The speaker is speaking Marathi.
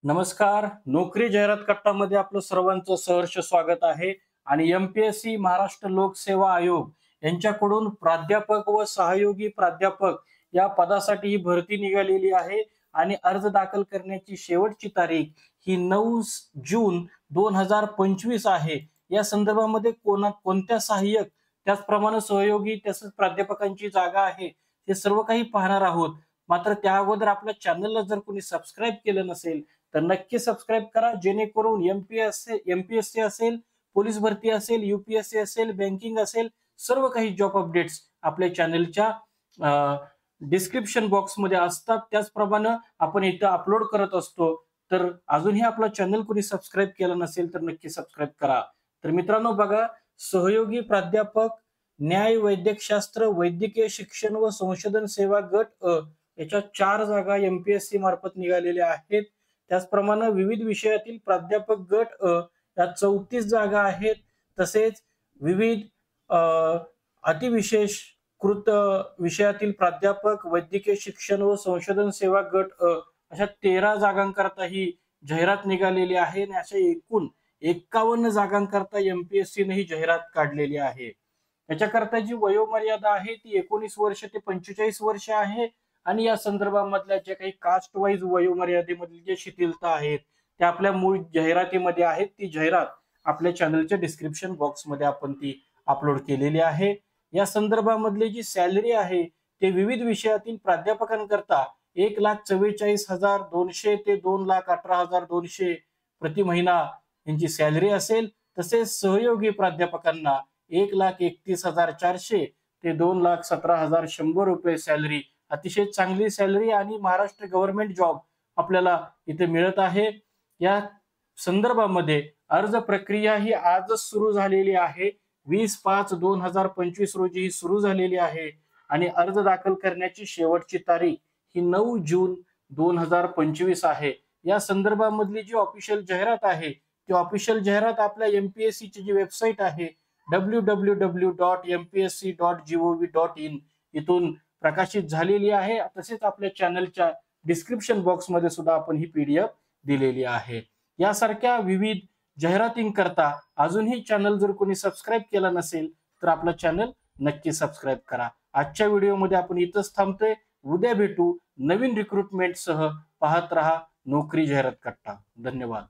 नमस्कार. नोकरी जाहिरात कट्टामध्ये आपलं सर्वांचं सहर्ष स्वागत आहे. आणि एमपीएससी महाराष्ट्र लोकसेवा आयोग यांच्याकडून प्राध्यापक व सहयोगी प्राध्यापक या पदासाठी ही भरती निघालेली आहे आणि अर्ज दाखल करण्याची शेवटची तारीख ही 9 जून 2025 आहे. या संदर्भामध्ये कोणत्या सहाय्यक त्याचप्रमाणे सहयोगी तसंच प्राध्यापकांची जागा आहे हे सर्व काही पाहणार आहोत. मात्र त्या अगोदर आपल्या चॅनलला जर कोणी सबस्क्राईब केलं नसेल तर नक्की सबस्क्राईब करा, जेणेकरून एमपीएससी असेल, पोलीस भरती असेल, यूपीएससी असेल, बँकिंग असेल, सर्व काही जॉब अपडेट्स आपल्या चॅनलच्या डिस्क्रिप्शन बॉक्समध्ये असतात. त्याचप्रमाणे आपण इथं अपलोड करत असतो. तर अजूनही आपला चॅनल कोणी सबस्क्राईब केलं नसेल तर नक्की सबस्क्राईब करा. तर मित्रांनो बघा, सहयोगी प्राध्यापक न्याय वैद्यकशास्त्र वैद्यकीय शिक्षण व संशोधन सेवा गट याच्या 4 जागा एमपीएससी मार्फत निघालेल्या आहेत. त्याचप्रमाणे विविध विषयातील प्राध्यापक गट या 34 जागा आहेत. तसेच विविध अतिविशेष कृत विषयातील प्राध्यापक वैद्यकीय शिक्षण व संशोधन सेवा गट अशा 13 जागांकरता ही जाहिरात निघालेली आहे आणि अशा एकूण 51 जागांकरता एमपीएससीने ही जाहिरात काढलेली आहे. याच्याकरता जी वयोमर्यादा आहे ती 19 वर्ष ते 45 वर्ष आहे. आणि या संदर्भामधल्या जे काही कास्ट वाईज वयोमर्यादेमधील जे शिथिलता आहेत त्या आपल्या मूळ जाहिरातीमध्ये आहेत. ती जाहिरात आपल्या चॅनलच्या डिस्क्रिप्शन बॉक्समध्ये आपण ती अपलोड केलेली आहे. या संदर्भामधली जी सॅलरी आहे ते विविध विषयातील प्राध्यापकांकरता 1,44,200 ते 2,18,200 प्रति महिना यांची सॅलरी असेल. तसेच सहयोगी प्राध्यापकांना 1,31,400 ते 2,17,100 रुपये सॅलरी, अतिशय चांगली सॅलरी आणि महाराष्ट्र गव्हर्नमेंट जॉब आपल्याला इथे मिळत आहे. या संदर्भामध्ये अर्ज प्रक्रिया ही आजच सुरू झालेली आहे. 20/5/2025 रोजी ही सुरू झालेली आहे आणि अर्ज दाखल करण्याची शेवटची तारीख ही 9 जून 2025 आहे. या संदर्भामधली जी ऑफिशियल जाहिरात आहे ती ऑफिशियल जाहिरात आपल्या एमपीएससीची जी वेबसाईट आहे www.mpsc.gov.in इथून प्रकाशित झालेली आहे. तसेच आपल्या चॅनलच्या डिस्क्रिप्शन बॉक्समध्ये सुद्धा आपण ही पीडीएफ दिलेली आहे. यासारख्या विविध जाहिरातींकरता अजूनही चॅनल जर कोणी सबस्क्राईब केला नसेल तर आपला चॅनल नक्की सबस्क्राईब करा. आजच्या व्हिडिओमध्ये आपण इथंच थांबतोय. उद्या भेटू नवीन रिक्रुटमेंट सह. पाहत रहा नोकरी जाहिरात कट्टा. धन्यवाद.